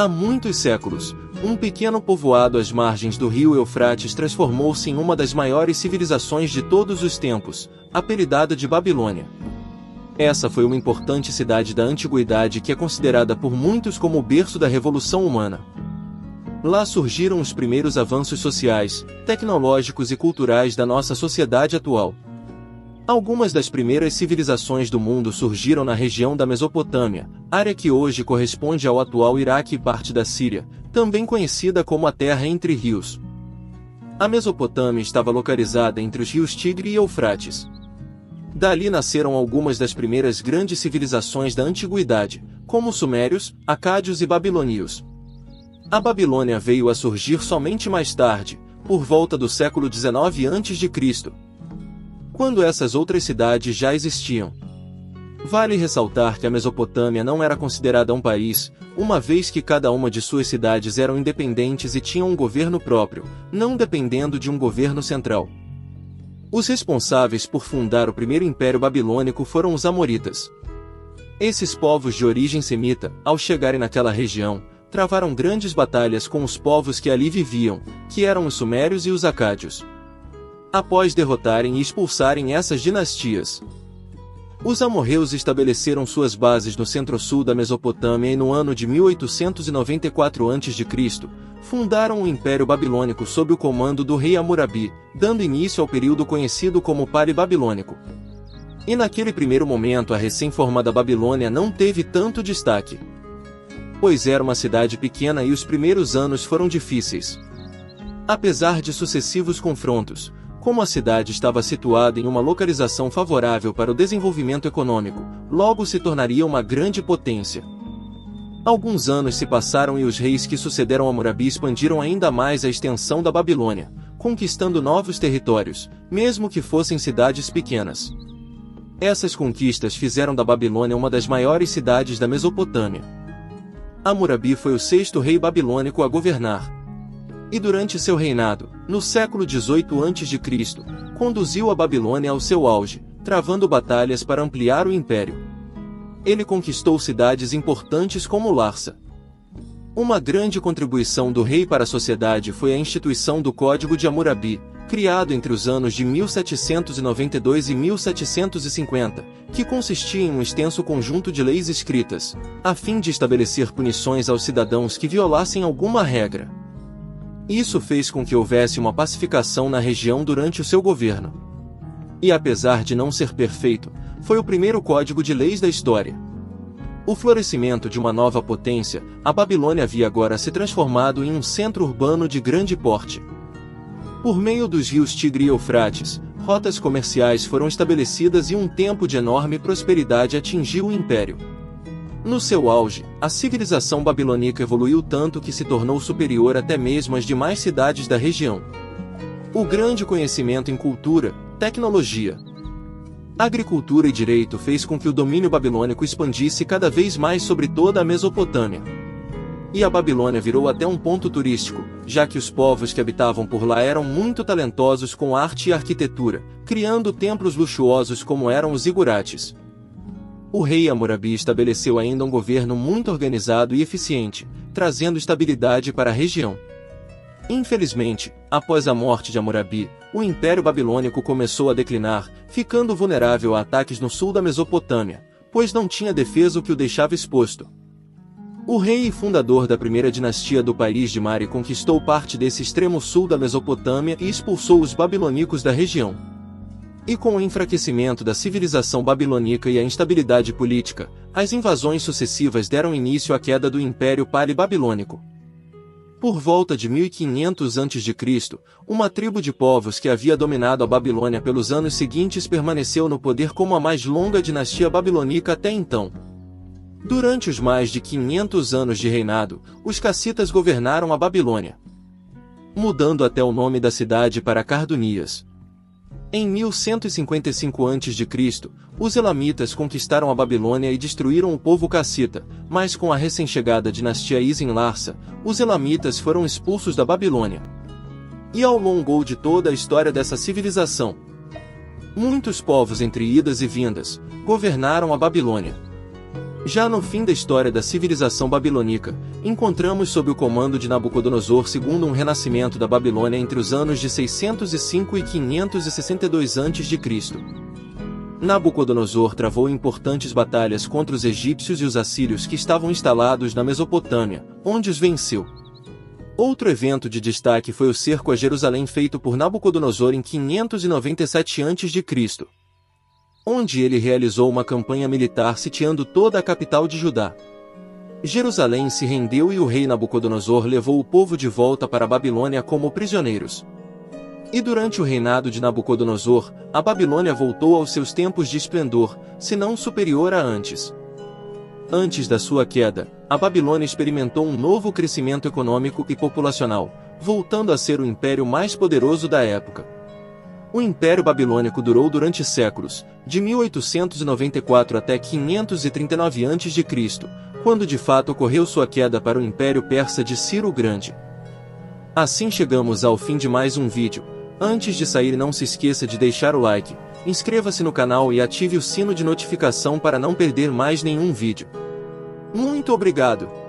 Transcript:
Há muitos séculos, um pequeno povoado às margens do rio Eufrates transformou-se em uma das maiores civilizações de todos os tempos, apelidada de Babilônia. Essa foi uma importante cidade da antiguidade que é considerada por muitos como o berço da revolução humana. Lá surgiram os primeiros avanços sociais, tecnológicos e culturais da nossa sociedade atual. Algumas das primeiras civilizações do mundo surgiram na região da Mesopotâmia, área que hoje corresponde ao atual Iraque e parte da Síria, também conhecida como a Terra entre Rios. A Mesopotâmia estava localizada entre os rios Tigre e Eufrates. Dali nasceram algumas das primeiras grandes civilizações da antiguidade, como os Sumérios, Acádios e Babilônios. A Babilônia veio a surgir somente mais tarde, por volta do século XIX a.C., quando essas outras cidades já existiam. Vale ressaltar que a Mesopotâmia não era considerada um país, uma vez que cada uma de suas cidades eram independentes e tinham um governo próprio, não dependendo de um governo central. Os responsáveis por fundar o primeiro Império Babilônico foram os Amoritas. Esses povos de origem semita, ao chegarem naquela região, travaram grandes batalhas com os povos que ali viviam, que eram os Sumérios e os Acádios. Após derrotarem e expulsarem essas dinastias, os amorreus estabeleceram suas bases no centro-sul da Mesopotâmia e no ano de 1894 a.C., fundaram o Império Babilônico sob o comando do rei Hammurabi, dando início ao período conhecido como Pale Babilônico. E naquele primeiro momento a recém-formada Babilônia não teve tanto destaque, pois era uma cidade pequena e os primeiros anos foram difíceis. Apesar de sucessivos confrontos, como a cidade estava situada em uma localização favorável para o desenvolvimento econômico, logo se tornaria uma grande potência. Alguns anos se passaram e os reis que sucederam Hammurabi expandiram ainda mais a extensão da Babilônia, conquistando novos territórios, mesmo que fossem cidades pequenas. Essas conquistas fizeram da Babilônia uma das maiores cidades da Mesopotâmia. Hammurabi foi o sexto rei babilônico a governar. E durante seu reinado, no século XVIII a.C., conduziu a Babilônia ao seu auge, travando batalhas para ampliar o império. Ele conquistou cidades importantes como Larsa. Uma grande contribuição do rei para a sociedade foi a instituição do Código de Hammurabi, criado entre os anos de 1792 e 1750, que consistia em um extenso conjunto de leis escritas, a fim de estabelecer punições aos cidadãos que violassem alguma regra. Isso fez com que houvesse uma pacificação na região durante o seu governo. E apesar de não ser perfeito, foi o primeiro código de leis da história. O florescimento de uma nova potência, a Babilônia havia agora se transformado em um centro urbano de grande porte. Por meio dos rios Tigre e Eufrates, rotas comerciais foram estabelecidas e um tempo de enorme prosperidade atingiu o império. No seu auge, a civilização babilônica evoluiu tanto que se tornou superior até mesmo às demais cidades da região. O grande conhecimento em cultura, tecnologia, agricultura e direito fez com que o domínio babilônico expandisse cada vez mais sobre toda a Mesopotâmia. E a Babilônia virou até um ponto turístico, já que os povos que habitavam por lá eram muito talentosos com arte e arquitetura, criando templos luxuosos como eram os zigurates. O rei Hammurabi estabeleceu ainda um governo muito organizado e eficiente, trazendo estabilidade para a região. Infelizmente, após a morte de Hammurabi, o Império Babilônico começou a declinar, ficando vulnerável a ataques no sul da Mesopotâmia, pois não tinha defesa o que o deixava exposto. O rei e fundador da primeira dinastia do país de Mari conquistou parte desse extremo sul da Mesopotâmia e expulsou os babilônicos da região. E com o enfraquecimento da civilização babilônica e a instabilidade política, as invasões sucessivas deram início à queda do Império Pale-Babilônico. Por volta de 1500 a.C., uma tribo de povos que havia dominado a Babilônia pelos anos seguintes permaneceu no poder como a mais longa dinastia babilônica até então. Durante os mais de 500 anos de reinado, os cassitas governaram a Babilônia, mudando até o nome da cidade para Cardunias. Em 1155 a.C., os elamitas conquistaram a Babilônia e destruíram o povo cassita, mas com a recém-chegada dinastia Isin-Larsa, os elamitas foram expulsos da Babilônia. E ao longo de toda a história dessa civilização, muitos povos entre idas e vindas, governaram a Babilônia. Já no fim da história da civilização babilônica, encontramos sob o comando de Nabucodonosor II um renascimento da Babilônia entre os anos de 605 e 562 a.C. Nabucodonosor travou importantes batalhas contra os egípcios e os assírios que estavam instalados na Mesopotâmia, onde os venceu. Outro evento de destaque foi o cerco a Jerusalém feito por Nabucodonosor em 597 a.C., onde ele realizou uma campanha militar sitiando toda a capital de Judá. Jerusalém se rendeu e o rei Nabucodonosor levou o povo de volta para a Babilônia como prisioneiros. E durante o reinado de Nabucodonosor, a Babilônia voltou aos seus tempos de esplendor, se não superior a antes. Antes da sua queda, a Babilônia experimentou um novo crescimento econômico e populacional, voltando a ser o império mais poderoso da época. O Império Babilônico durou durante séculos, de 1894 até 539 a.C., quando de fato ocorreu sua queda para o Império Persa de Ciro o Grande. Assim chegamos ao fim de mais um vídeo. Antes de sair, não se esqueça de deixar o like, inscreva-se no canal e ative o sino de notificação para não perder mais nenhum vídeo. Muito obrigado!